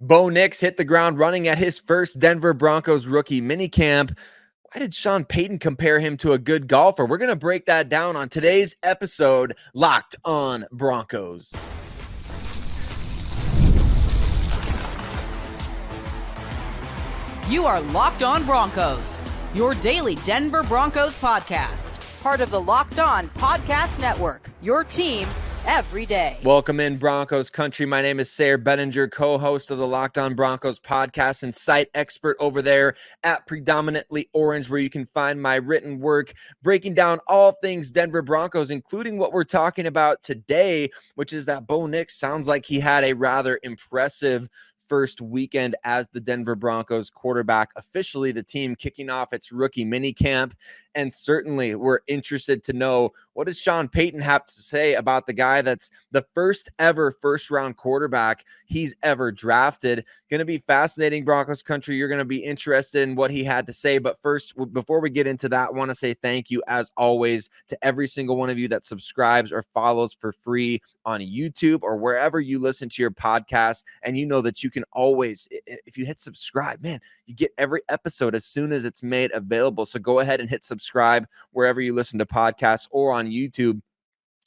Bo Nix hit the ground running at his first Denver Broncos rookie minicamp. Why did Sean Payton compare him to a good golfer? We're going to break that down on today's episode, Locked On Broncos. You are Locked On Broncos, your daily Denver Broncos podcast. Part of the Locked On Podcast Network, your team every day. Welcome in, Broncos Country. My name is Sayre Bedinger, co-host of the Locked On Broncos podcast and site expert over there at Predominantly Orange, where you can find my written work breaking down all things Denver Broncos, including what we're talking about today, which is that Bo Nix sounds like he had a rather impressive first weekend as the Denver Broncos quarterback, officially the team kicking off its rookie minicamp. And certainly we're interested to know, what does Sean Payton have to say about the guy that's the first ever first round quarterback he's ever drafted? Going to be fascinating, Broncos Country. You're going to be interested in what he had to say. But first, before we get into that, I want to say thank you, as always, to every single one of you that subscribes or follows for free on YouTube or wherever you listen to your podcast. And you know that you can always, if you hit subscribe, man, you get every episode as soon as it's made available. So go ahead and hit subscribe wherever you listen to podcasts or on YouTube.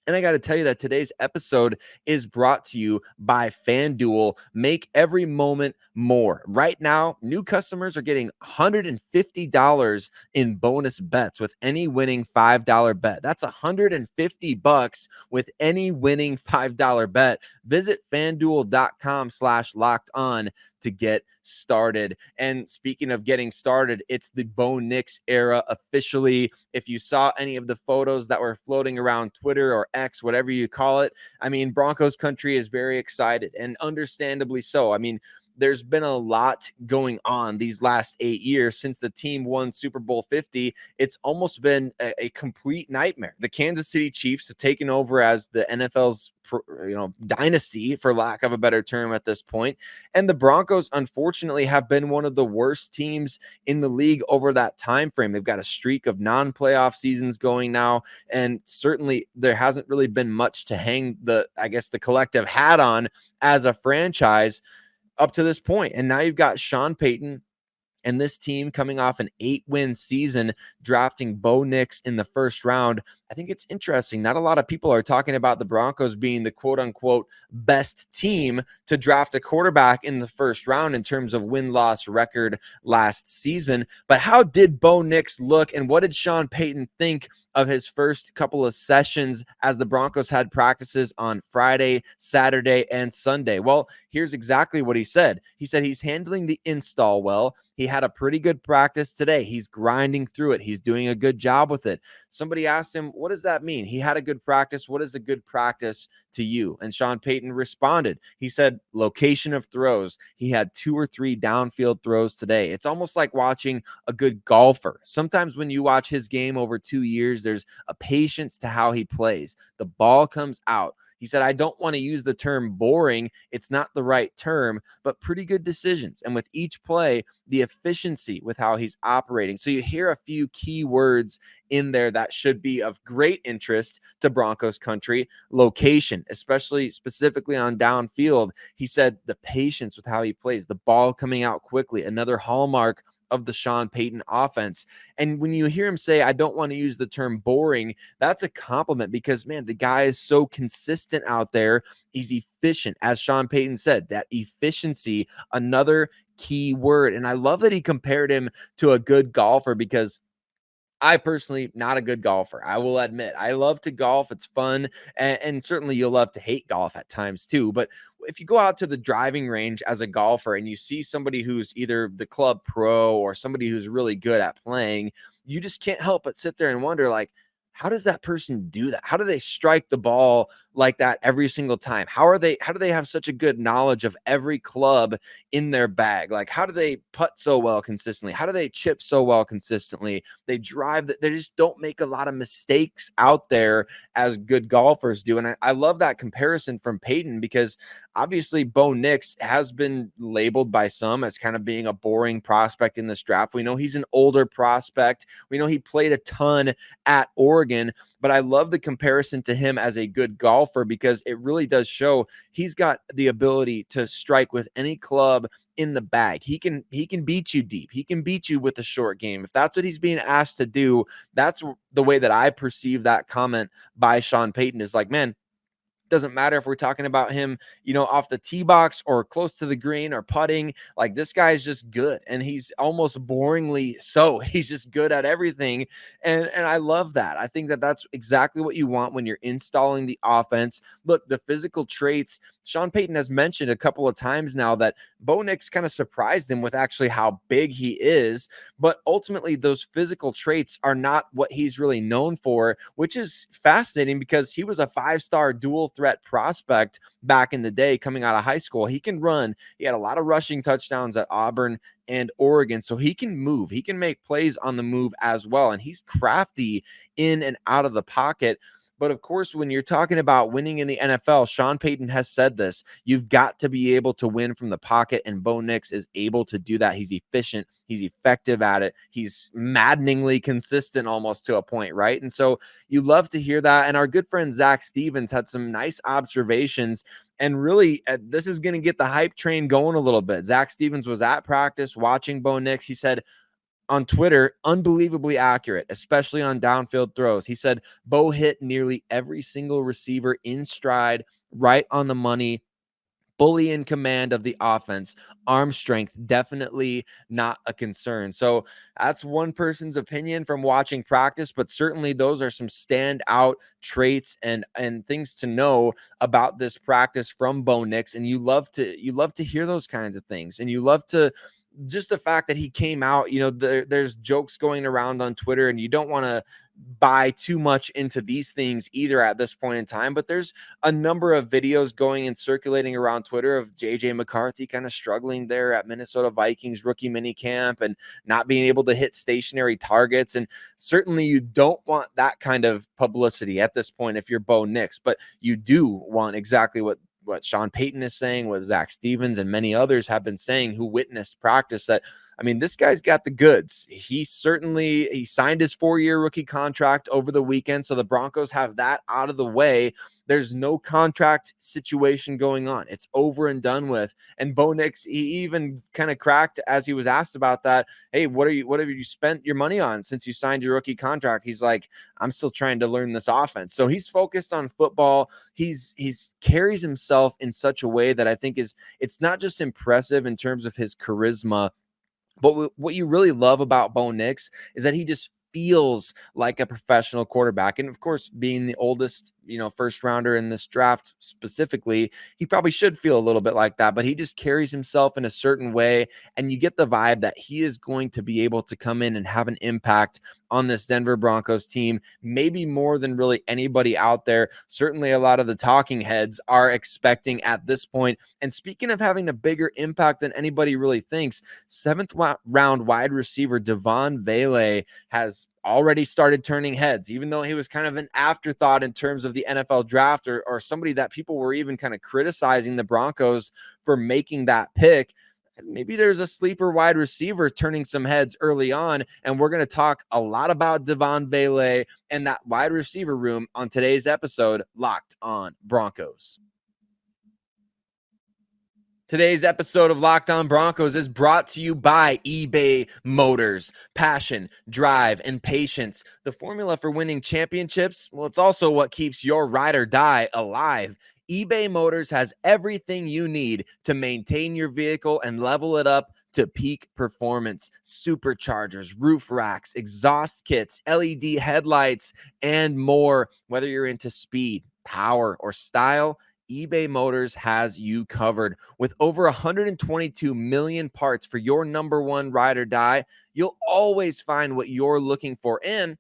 And I got to tell you that today's episode is brought to you by FanDuel. Make every moment more. Right now, new customers are getting $150 in bonus bets with any winning $5 bet. That's $150 with any winning $5 bet. Visit FanDuel.com/locked on to get started. And speaking of getting started, it's the Bo Nix era officially. If you saw any of the photos that were floating around Twitter or X, whatever you call it, I mean, Broncos Country is very excited, and understandably so. I mean, there's been a lot going on these last 8 years since the team won Super Bowl 50. It's almost been a complete nightmare. The Kansas City Chiefs have taken over as the NFL's dynasty, for lack of a better term, at this point. And the Broncos, unfortunately, have been one of the worst teams in the league over that time frame. They've got a streak of non-playoff seasons going now, and certainly there hasn't really been much to hang the collective hat on as a franchise up to this point. And now you've got Sean Payton and this team coming off an 8-win season, drafting Bo Nix in the first round. I think it's interesting. Not a lot of people are talking about the Broncos being the quote-unquote best team to draft a quarterback in the first round in terms of win-loss record last season. But how did Bo Nix look, and what did Sean Payton think of his first couple of sessions as the Broncos had practices on Friday, Saturday, and Sunday? Well, here's exactly what he said. He said he's handling the install well. He had a pretty good practice today. He's grinding through it. He's doing a good job with it. Somebody asked him, what does that mean? He had a good practice. What is a good practice to you? And Sean Payton responded. He said, location of throws. He had 2 or 3 downfield throws today. It's almost like watching a good golfer. Sometimes when you watch his game over 2 years, there's a patience to how he plays. The ball comes out. He said, I don't want to use the term boring. It's not the right term, but pretty good decisions. And with each play, the efficiency with how he's operating. So you hear a few key words in there that should be of great interest to Broncos Country. Location, especially specifically on downfield. He said the patience with how he plays, the ball coming out quickly, another hallmark of the Sean Payton offense. And when you hear him say, I don't want to use the term boring, that's a compliment, because, man, the guy is so consistent out there. He's efficient. As Sean Payton said, that efficiency, another key word. And I love that he compared him to a good golfer, because I personally, not a good golfer. I will admit, I love to golf. It's fun. And certainly you'll love to hate golf at times too. But if you go out to the driving range as a golfer and you see somebody who's either the club pro or somebody who's really good at playing, you just can't help but sit there and wonder, like, how does that person do that? How do they strike the ball like that every single time? How do they have such a good knowledge of every club in their bag? Like, how do they putt so well consistently? How do they chip so well consistently? They drive that. They just don't make a lot of mistakes out there as good golfers do. And I love that comparison from Payton, because obviously Bo Nix has been labeled by some as kind of being a boring prospect in this draft. We know he's an older prospect. We know he played a ton at Oregon, but I love the comparison to him as a good golfer. golfer, because it really does show he's got the ability to strike with any club in the bag. He can beat you deep. He can beat you with the short game. If that's what he's being asked to do, that's the way that I perceive that comment by Sean Payton, is like, man, doesn't matter if we're talking about him, off the tee box or close to the green or putting. Like, this guy is just good, and he's almost boringly so. He's just good at everything, and I love that. I think that that's exactly what you want when you're installing the offense. Look, the physical traits, Sean Payton has mentioned a couple of times now that Bo Nix kind of surprised him with actually how big he is, but ultimately those physical traits are not what he's really known for, which is fascinating because he was a 5-star dual threat prospect back in the day coming out of high school. He can run. He had a lot of rushing touchdowns at Auburn and Oregon, so he can move. He can make plays on the move as well, and he's crafty in and out of the pocket. But of course, when you're talking about winning in the NFL, Sean Payton has said this, you've got to be able to win from the pocket, and Bo Nix is able to do that. He's efficient. He's effective at it. He's maddeningly consistent almost to a point, right? And so you love to hear that. And our good friend Zach Stevens had some nice observations. And really, this is going to get the hype train going a little bit. Zach Stevens was at practice watching Bo Nix. He said on Twitter, unbelievably accurate, especially on downfield throws. He said Bo hit nearly every single receiver in stride, right on the money, fully in command of the offense. Arm strength, definitely not a concern. So that's one person's opinion from watching practice, but certainly those are some standout traits and things to know about this practice from Bo Nix. And you love to hear those kinds of things, and you love to just the fact that he came out, there's jokes going around on Twitter, and you don't want to buy too much into these things either at this point in time, but there's a number of videos going and circulating around Twitter of JJ McCarthy kind of struggling there at Minnesota Vikings rookie minicamp and not being able to hit stationary targets. And certainly you don't want that kind of publicity at this point if you're Bo Nix, but you do want exactly what Sean Payton is saying, what Zach Stevens and many others have been saying who witnessed practice, that, I mean, this guy's got the goods. He signed his 4-year rookie contract over the weekend, so the Broncos have that out of the way. There's no contract situation going on. It's over and done with. And Bo Nix, he even kind of cracked as he was asked about that. Hey, what have you spent your money on since you signed your rookie contract? He's like, I'm still trying to learn this offense. So he's focused on football. He's carries himself in such a way that I think it's not just impressive in terms of his charisma, but what you really love about Bo Nix is that he just feels like a professional quarterback. And of course, being the oldest, first rounder in this draft specifically, he probably should feel a little bit like that, but he just carries himself in a certain way. And you get the vibe that he is going to be able to come in and have an impact on this Denver Broncos team, maybe more than really anybody out there. Certainly a lot of the talking heads are expecting at this point. And speaking of having a bigger impact than anybody really thinks, 7th round wide receiver Devon B has already started turning heads, even though he was kind of an afterthought in terms of the NFL draft, or somebody that people were even kind of criticizing the Broncos for making that pick. Maybe there's a sleeper wide receiver turning some heads early on, and we're going to talk a lot about Devon B and that wide receiver room on today's episode, Locked On Broncos. Today's episode of Locked On Broncos is brought to you by eBay Motors. Passion, drive, and patience. The formula for winning championships, well, it's also what keeps your ride or die alive. eBay Motors has everything you need to maintain your vehicle and level it up to peak performance. Superchargers, roof racks, exhaust kits, LED headlights, and more. Whether you're into speed, power, or style, eBay Motors has you covered. With over 122 million parts for your number one ride or die, you'll always find what you're looking for. And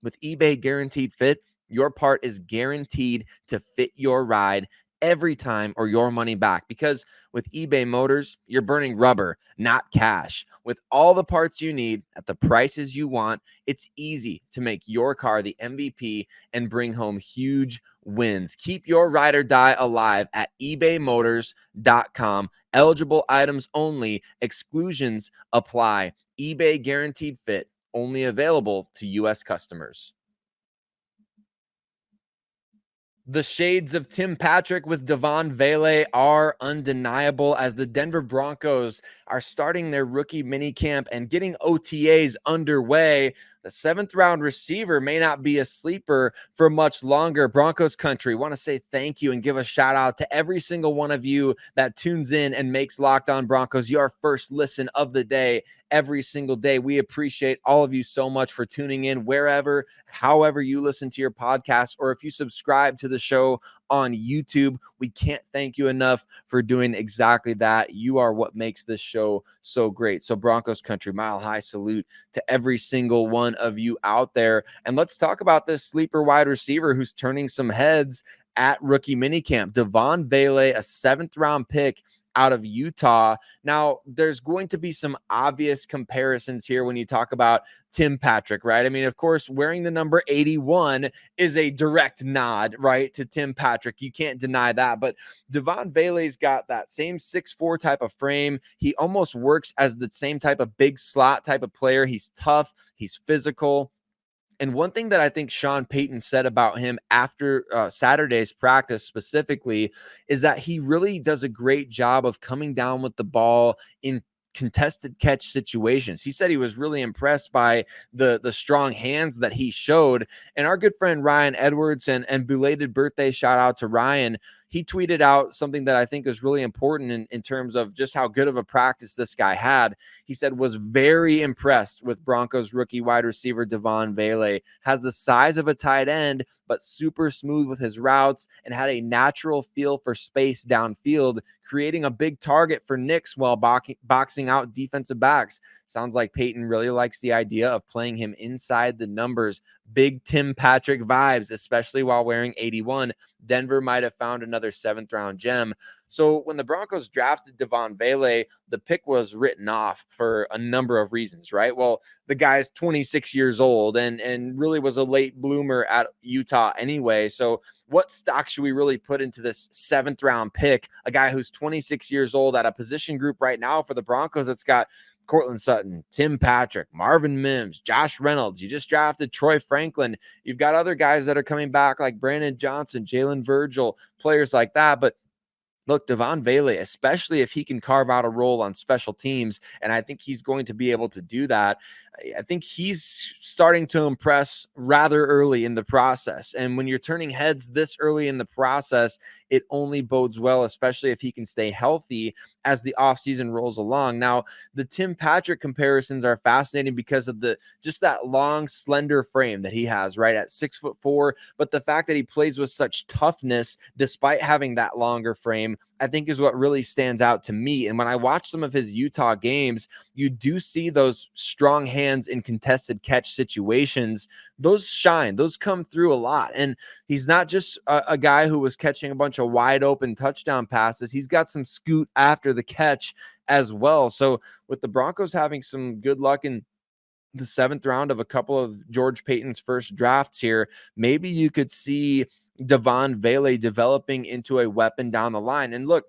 with eBay Guaranteed Fit, your part is guaranteed to fit your ride every time or your money back. Because with eBay Motors, you're burning rubber, not cash. With all the parts you need at the prices you want, it's easy to make your car the MVP and bring home huge wins. Keep your ride or die alive at ebaymotors.com. Eligible items only. Exclusions apply. eBay Guaranteed Fit, only available to U.S. customers. The shades of Tim Patrick with Devon Vele are undeniable as the Denver Broncos are starting their rookie minicamp and getting OTAs underway. The 7th-round receiver may not be a sleeper for much longer. Broncos Country, want to say thank you and give a shout out to every single one of you that tunes in and makes Locked On Broncos your first listen of the day every single day. We appreciate all of you so much for tuning in wherever, however you listen to your podcast, or if you subscribe to the show on YouTube. We can't thank you enough for doing exactly that. You are what makes this show so great. So Broncos Country, mile high salute to every single one of you out there. And let's talk about this sleeper wide receiver who's turning some heads at rookie minicamp. Devon Vele, a 7th-round pick out of Utah. Now, there's going to be some obvious comparisons here when you talk about Tim Patrick, right? I mean, of course, wearing the number 81 is a direct nod, right, to Tim Patrick. You can't deny that. But Devon Vele's got that same 6'4" type of frame. He almost works as the same type of big slot type of player. He's tough. He's physical. And one thing that I think Sean Payton said about him after Saturday's practice specifically is that he really does a great job of coming down with the ball in contested catch situations. He said he was really impressed by the strong hands that he showed. And our good friend Ryan Edwards, and belated birthday shout out to Ryan, he tweeted out something that I think is really important in terms of just how good of a practice this guy had. He said was very impressed with Broncos rookie wide receiver Devon Vele. Has the size of a tight end, but super smooth with his routes and had a natural feel for space downfield, creating a big target for Nix while boxing out defensive backs. Sounds like Payton really likes the idea of playing him inside the numbers. Big Tim Patrick vibes, especially while wearing 81. Denver might have found another 7th-round gem. So when the Broncos drafted Devon Vele, the pick was written off for a number of reasons, right? Well, the guy's 26 years old and really was a late bloomer at Utah anyway. So what stock should we really put into this 7th-round pick? A guy who's 26 years old at a position group right now for the Broncos that's got Cortland Sutton, Tim Patrick, Marvin Mims, Josh Reynolds. You just drafted Troy Franklin. You've got other guys that are coming back like Brandon Johnson, Jalen Virgil, players like that. But look, Devon Vele, especially if he can carve out a role on special teams, and I think he's going to be able to do that. I think he's starting to impress rather early in the process. And when you're turning heads this early in the process, it only bodes well, especially if he can stay healthy as the offseason rolls along. Now, the Tim Patrick comparisons are fascinating because of just that long, slender frame that he has, right, at 6'4", but the fact that he plays with such toughness despite having that longer frame, I think is what really stands out to me. And when I watch some of his Utah games, you do see those strong hands in contested catch situations. Those shine, those come through a lot. And he's not just a guy who was catching a bunch of wide open touchdown passes. He's got some scoot after the catch as well. So with the Broncos having some good luck in the 7th round of a couple of George Payton's first drafts here, maybe you could see Devon Vele developing into a weapon down the line. And look,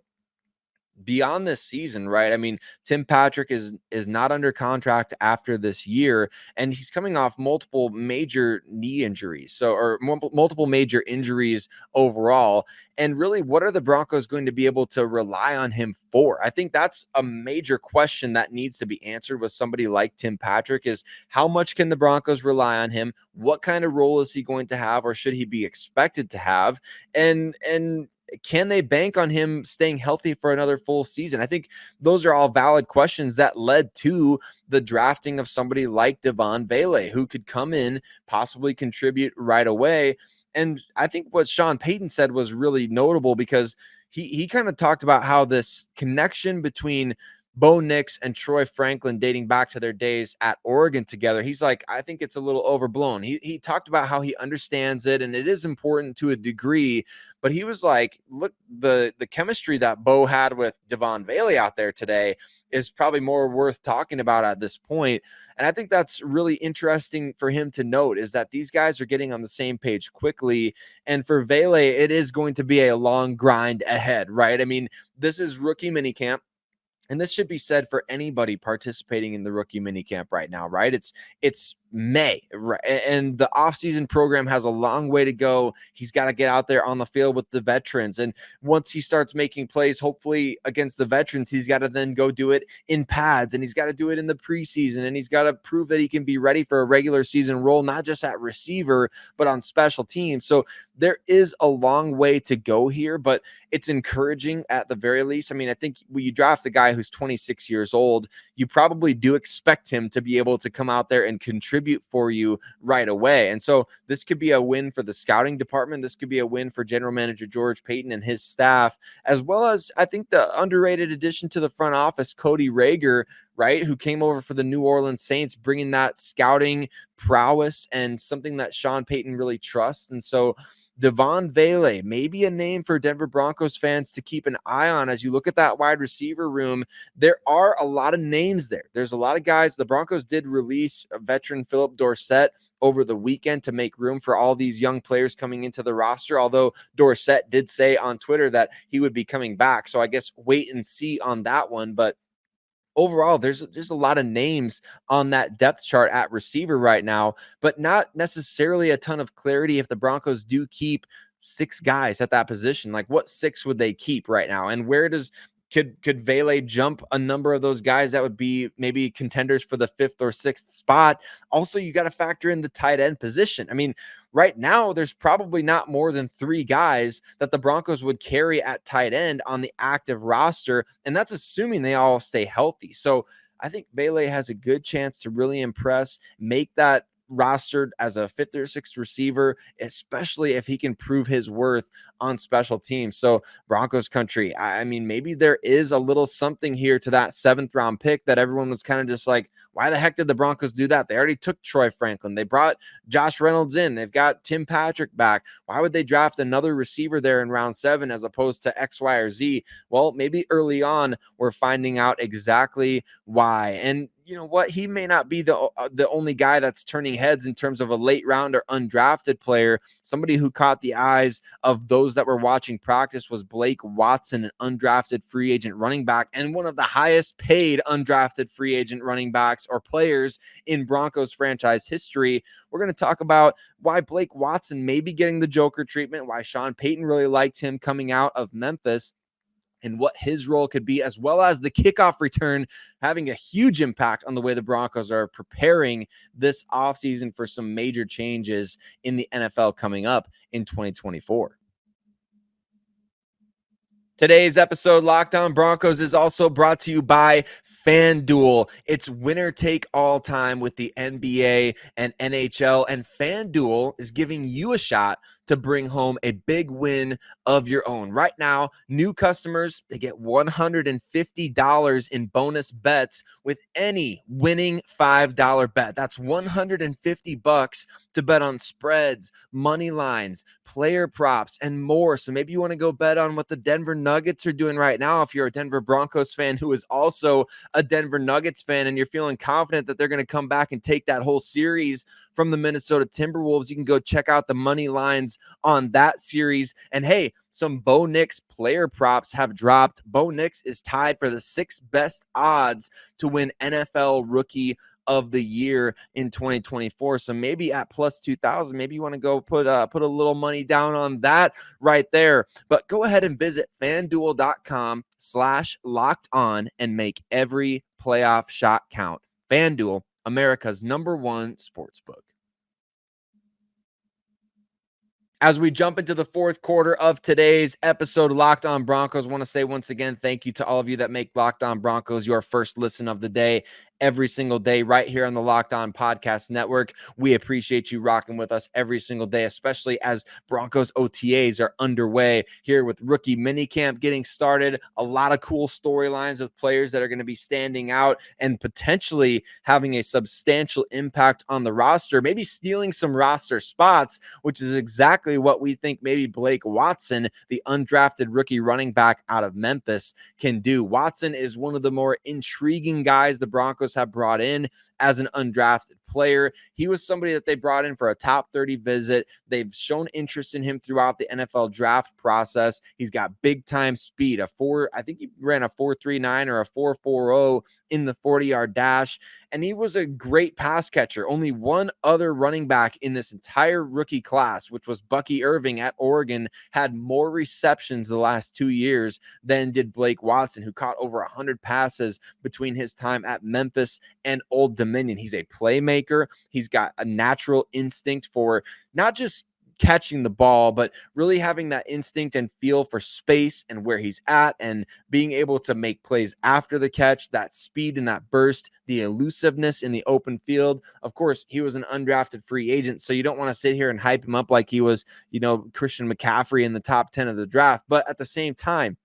beyond this season, right? I mean, Tim Patrick is not under contract after this year, and he's coming off multiple major knee injuries, or multiple major injuries overall. And really, what are the Broncos going to be able to rely on him for? I think that's a major question that needs to be answered with somebody like Tim Patrick is how much can the Broncos rely on him? What kind of role is he going to have, or should he be expected to have? And can they bank on him staying healthy for another full season? I think those are all valid questions that led to the drafting of somebody like Devon Vele, who could come in, possibly contribute right away. And I think what Sean Payton said was really notable because he kind of talked about how this connection between Bo Nix and Troy Franklin dating back to their days at Oregon together. He's like, I think it's a little overblown. He talked about how he understands it and it is important to a degree, but he was like, look, the chemistry that Bo had with Devon Vele out there today is probably more worth talking about at this point. And I think that's really interesting for him to note is that these guys are getting on the same page quickly. And for Vele, it is going to be a long grind ahead, right? I mean, this is rookie minicamp. And this should be said for anybody participating in the rookie minicamp right now, right? It's May, right? And the offseason program has a long way to go. He's got to get out there on the field with the veterans. And once he starts making plays, hopefully against the veterans, he's got to then go do it in pads, and he's got to do it in the preseason, and he's got to prove that he can be ready for a regular season role, not just at receiver, but on special teams. So there is a long way to go here, but it's encouraging at the very least. I mean, I think when you draft a guy who's 26 years old, you probably do expect him to be able to come out there and contribute for you right away. And so this could be a win for the scouting department. This could be a win for general manager George Payton and his staff, as well as I think the underrated addition to the front office, Cody Roark, right, who came over for the New Orleans Saints, bringing that scouting prowess and something that Sean Payton really trusts. And so Devon Vele, maybe a name for Denver Broncos fans to keep an eye on as you look at that wide receiver room. There are a lot of names there. There's a lot of guys. The Broncos did release a veteran Philip Dorsett over the weekend to make room for all these young players coming into the roster, although Dorsett did say on Twitter that he would be coming back. So I guess wait and see on that one. But overall, there's a lot of names on that depth chart at receiver right now, but not necessarily a ton of clarity if the Broncos do keep 6 guys at that position. Like, what 6 would they keep right now? And where could Vele jump a number of those guys that would be maybe contenders for the 5th or 6th spot? Also, you got to factor in the tight end position. I mean, right now, there's probably not more than 3 guys that the Broncos would carry at tight end on the active roster, and that's assuming they all stay healthy. So I think Vele has a good chance to really impress, make that rostered as a 5th or 6th receiver, especially if he can prove his worth on special teams. So Broncos country, I mean, maybe there is a little something here to that 7th round pick that everyone was kind of just like, why the heck did the Broncos do that? They already took Troy Franklin. They brought Josh Reynolds in. They've got Tim Patrick back. Why would they draft another receiver there in round 7 as opposed to X, Y, or Z? Well, maybe early on we're finding out exactly why. And you know what? He may not be the only guy that's turning heads in terms of a late round or undrafted player. Somebody who caught the eyes of those that were watching practice was Blake Watson, an undrafted free agent running back and one of the highest paid undrafted free agent running backs or players in Broncos franchise history. We're going to talk about why Blake Watson may be getting the Joker treatment, why Sean Payton really liked him coming out of Memphis, and what his role could be, as well as the kickoff return having a huge impact on the way the Broncos are preparing this offseason for some major changes in the NFL coming up in 2024. Today's episode, Locked On Broncos, is also brought to you by FanDuel. It's winner take all time with the NBA and NHL, and FanDuel is giving you a shot to bring home a big win of your own. Right now, new customers, they get $150 in bonus bets with any winning $5 bet. That's $150 to bet on spreads, money lines, player props, and more. So maybe you want to go bet on what the Denver Nuggets are doing right now. If you're a Denver Broncos fan who is also a Denver Nuggets fan and you're feeling confident that they're going to come back and take that whole series from the Minnesota Timberwolves, you can go check out the money lines on that series. And hey, some Bo Nix player props have dropped. Bo Nix is tied for the 6th best odds to win NFL Rookie of the Year in 2024. So maybe at plus 2,000, maybe you want to go put a little money down on that right there. But go ahead and visit FanDuel.com/locked on and make every playoff shot count. FanDuel, America's #1 sportsbook. As we jump into the 4th quarter of today's episode of Locked On Broncos, I want to say once again, thank you to all of you that make Locked On Broncos your first listen of the day every single day right here on the Locked On Podcast Network. We appreciate you rocking with us every single day, especially as Broncos OTAs are underway here with rookie minicamp getting started. A lot of cool storylines with players that are going to be standing out and potentially having a substantial impact on the roster, maybe stealing some roster spots, which is exactly what we think maybe Blake Watson, the undrafted rookie running back out of Memphis, can do. Watson is one of the more intriguing guys the Broncos have brought in as an undrafted player. He was somebody that they brought in for a top 30 visit. They've shown interest in him throughout the NFL draft process. He's got big time speed, I think he ran a 4.39 or a 4.40 in the 40-yard dash. and he was a great pass catcher. Only one other running back in this entire rookie class, which was Bucky Irving at Oregon, had more receptions the last 2 years than did Blake Watson, who caught over 100 passes between his time at Memphis and Old Dominion. He's a playmaker. He's got a natural instinct for not just catching the ball, but really having that instinct and feel for space and where he's at and being able to make plays after the catch, that speed and that burst, the elusiveness in the open field. Of course, he was an undrafted free agent, so you don't want to sit here and hype him up like he was, Christian McCaffrey in the top 10 of the draft. But at the same time,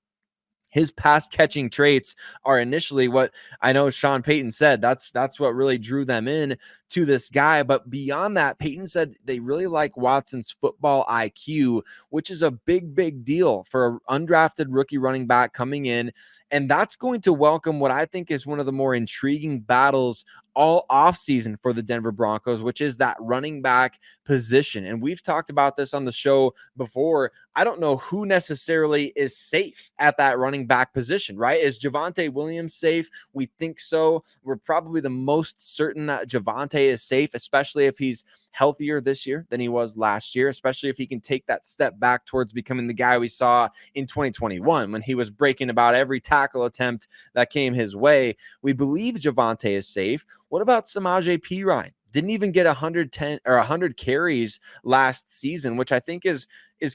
his pass catching traits are initially what I know Sean Payton said. That's what really drew them in to this guy. But beyond that, Payton said they really like Watson's football IQ, which is a big deal for an undrafted rookie running back coming in. And that's going to welcome what I think is one of the more intriguing battles all offseason for the Denver Broncos, which is that running back position. And we've talked about this on the show before. I don't know who necessarily is safe at that running back position, right? Is Javonte Williams safe? We think so. We're probably the most certain that Javonte is safe, especially if he's healthier this year than he was last year, especially if he can take that step back towards becoming the guy we saw in 2021 when he was breaking about every tackle attempt that came his way. We believe Javonte is safe. What about Samaje Perine? Didn't even get 110 or 100 carries last season, which I think is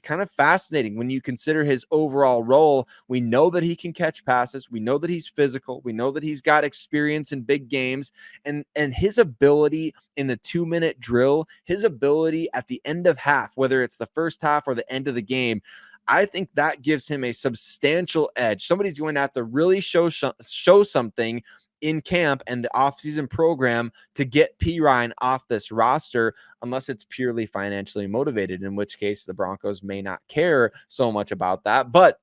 kind of fascinating when you consider his overall role. We know that he can catch passes. We know that he's physical. We know that he's got experience in big games, and his ability in the 2-minute drill, his ability at the end of half, whether it's the first half or the end of the game, I think that gives him a substantial edge. Somebody's going to have to really show something in camp and the offseason program to get Perine off this roster, unless it's purely financially motivated, in which case the Broncos may not care so much about that. But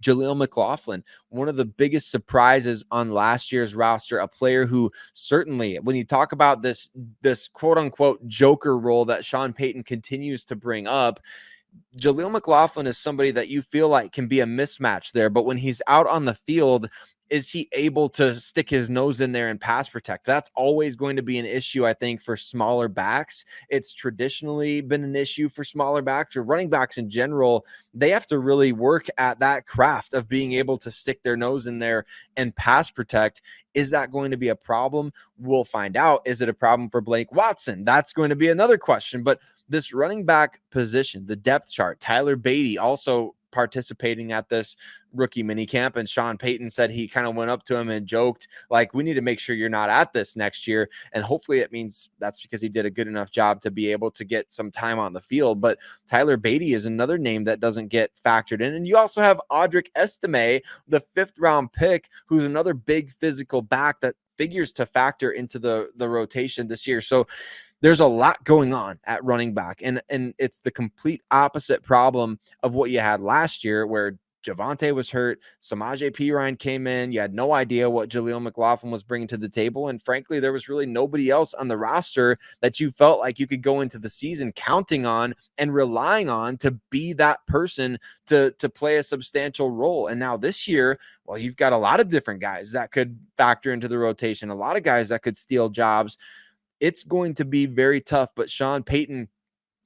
Jalil McClain, one of the biggest surprises on last year's roster, a player who certainly, when you talk about this quote unquote joker role that Sean Payton continues to bring up, Jalil McClain is somebody that you feel like can be a mismatch there, but when he's out on the field, is he able to stick his nose in there and pass protect? That's always going to be an issue, I think, for smaller backs. It's traditionally been an issue for smaller backs or running backs in general. They have to really work at that craft of being able to stick their nose in there and pass protect. Is that going to be a problem? We'll find out. Is it a problem for Blake Watson? That's going to be another question. But this running back position, the depth chart, Tyler Beatty also participating at this rookie minicamp, and Sean Payton said he kind of went up to him and joked like, we need to make sure you're not at this next year. And hopefully it means that's because he did a good enough job to be able to get some time on the field. But Tyler Beatty is another name that doesn't get factored in. And you also have Audric Estime, the 5th round pick, who's another big physical back that figures to factor into the rotation this year. So there's a lot going on at running back, and it's the complete opposite problem of what you had last year, where Javonte was hurt, Samaje Perine came in, you had no idea what Jalil McClain was bringing to the table, and frankly, there was really nobody else on the roster that you felt like you could go into the season counting on and relying on to be that person to play a substantial role. And now this year, well, you've got a lot of different guys that could factor into the rotation, a lot of guys that could steal jobs. It's going to be very tough, but Sean Payton,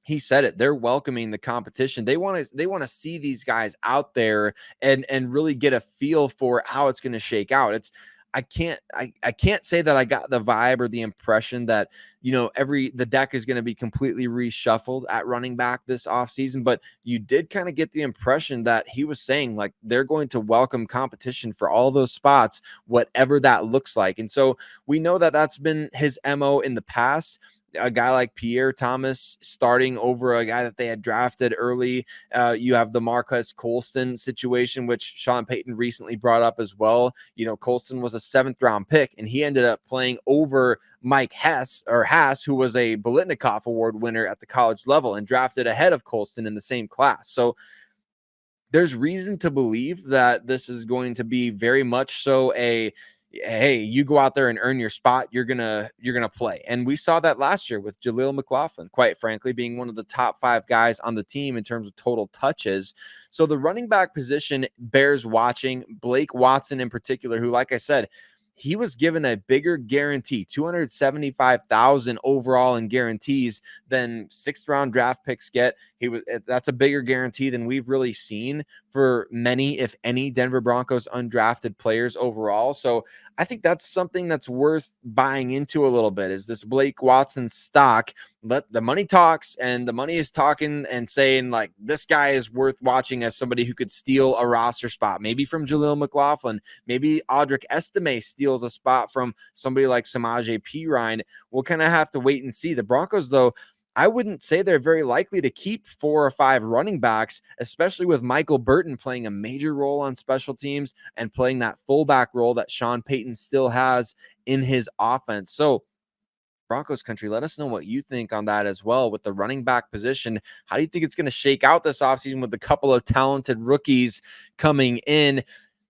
he said it. They're welcoming the competition. They want to see these guys out there and really get a feel for how it's going to shake out. I can't say that I got the vibe or the impression that, the deck is going to be completely reshuffled at running back this offseason, but you did kind of get the impression that he was saying like they're going to welcome competition for all those spots, whatever that looks like. And so we know that that's been his MO in the past. A guy like Pierre Thomas starting over a guy that they had drafted early. You have the Marquez Colston situation, which Sean Payton recently brought up as well. Colston was a 7th round pick, and he ended up playing over Mike Hass, who was a Biletnikoff Award winner at the college level and drafted ahead of Colston in the same class. So there's reason to believe that this is going to be very much so hey, you go out there and earn your spot, you're gonna play. And we saw that last year with Jalil McClain, quite frankly, being one of the top 5 guys on the team in terms of total touches. So the running back position bears watching. Blake Watson in particular, who, like I said, he was given a bigger guarantee, 275,000 overall in guarantees than 6th round draft picks get. That's a bigger guarantee than we've really seen for many, if any, Denver Broncos undrafted players overall. So I think that's something that's worth buying into a little bit, is this Blake Watson stock. Let the money talks, and the money is talking and saying, like, this guy is worth watching as somebody who could steal a roster spot, maybe from Jalil McClain, maybe Audric Estime steals a spot from somebody like Samaje Perine. We'll kind of have to wait and see. The Broncos, though, I wouldn't say they're very likely to keep 4 or 5 running backs, especially with Michael Burton playing a major role on special teams and playing that fullback role that Sean Payton still has in his offense. So Broncos country, let us know what you think on that as well with the running back position. How do you think it's going to shake out this offseason with a couple of talented rookies coming in?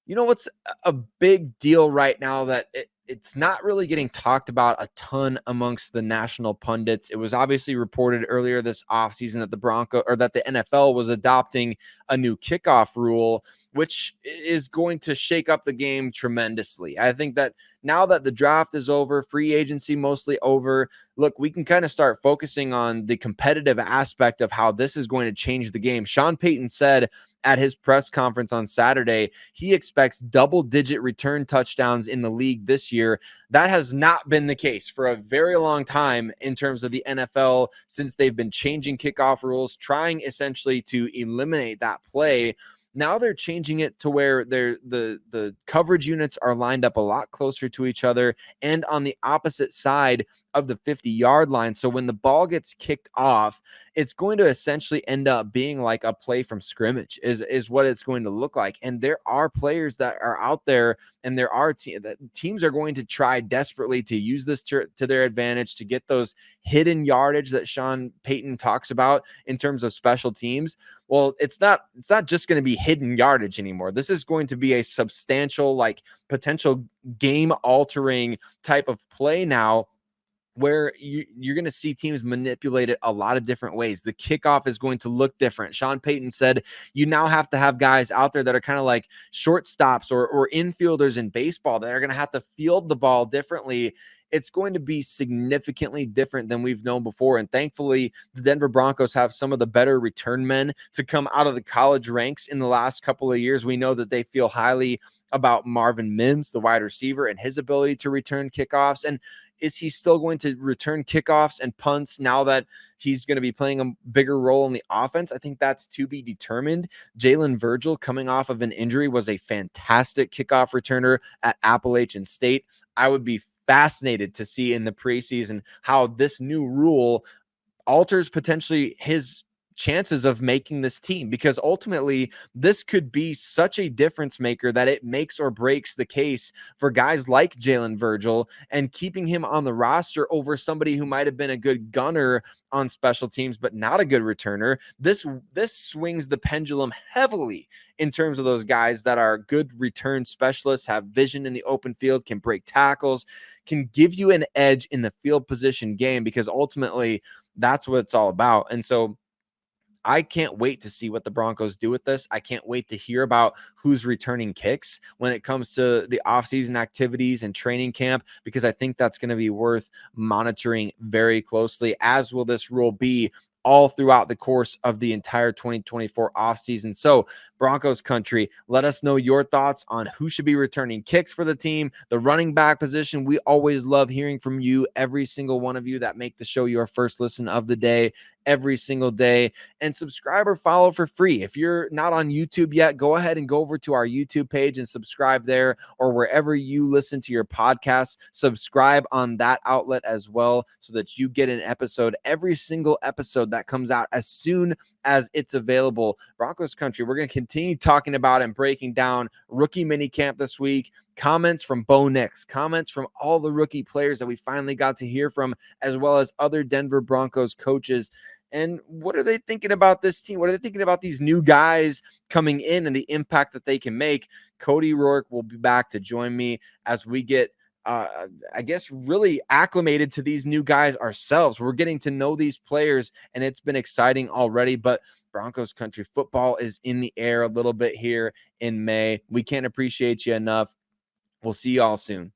You know what's a big deal right now that it's not really getting talked about a ton amongst the national pundits. It was obviously reported earlier this offseason that the NFL was adopting a new kickoff rule, which is going to shake up the game tremendously. I think that now that the draft is over, free agency mostly over, look, we can kind of start focusing on the competitive aspect of how this is going to change the game. Sean Payton said at his press conference on Saturday, he expects double-digit return touchdowns in the league this year. That has not been the case for a very long time in terms of the NFL since they've been changing kickoff rules, trying essentially to eliminate that play. Now they're changing it to where the coverage units are lined up a lot closer to each other and on the opposite side of the 50-yard line. So when the ball gets kicked off, it's going to essentially end up being like a play from scrimmage is what it's going to look like. And there are players that are out there, and there are teams are going to try desperately to use this to their advantage to get those hidden yardage that Sean Payton talks about in terms of special teams. Well, it's not just going to be hidden yardage anymore. This is going to be a substantial, like, potential game altering type of play now, where you're going to see teams manipulate it a lot of different ways. The kickoff is going to look different. Sean Payton said you now have to have guys out there that are kind of like shortstops or infielders in baseball that are going to have to field the ball differently. It's going to be significantly different than we've known before. And thankfully, the Denver Broncos have some of the better return men to come out of the college ranks in the last couple of years. We know that they feel highly about Marvin Mims, the wide receiver, and his ability to return kickoffs. And is he still going to return kickoffs and punts now that he's going to be playing a bigger role in the offense? I think that's to be determined. Jalen Virgil, coming off of an injury, was a fantastic kickoff returner at Appalachian State. I would be fascinated to see in the preseason how this new rule alters potentially his chances of making this team, because ultimately this could be such a difference maker that it makes or breaks the case for guys like Jalen Virgil and keeping him on the roster over somebody who might have been a good gunner on special teams but not a good returner. This swings the pendulum heavily in terms of those guys that are good return specialists, have vision in the open field, can break tackles, can give you an edge in the field position game, because ultimately that's what it's all about. And so I can't wait to see what the Broncos do with this. I can't wait to hear about who's returning kicks when it comes to the offseason activities and training camp, because I think that's going to be worth monitoring very closely, as will this rule be all throughout the course of the entire 2024 offseason. So Broncos country, let us know your thoughts on who should be returning kicks for the team, the running back position. We always love hearing from you, every single one of you that make the show your first listen of the day every single day. And subscribe or follow for free. If you're not on YouTube yet, go ahead and go over to our YouTube page and subscribe there, or wherever you listen to your podcasts. Subscribe on that outlet as well, so that you get an episode, every single episode that comes out, as soon as it's available. Broncos country, we're going to continue talking about and breaking down rookie minicamp this week. Comments from Bo Nix, comments from all the rookie players that we finally got to hear from, as well as other Denver Broncos coaches. And what are they thinking about this team? What are they thinking about these new guys coming in and the impact that they can make? Cody Roark will be back to join me as we get I guess really acclimated to these new guys ourselves. We're getting to know these players, and it's been exciting already. But Broncos country, football is in the air a little bit here in May. We can't appreciate you enough. We'll see you all soon.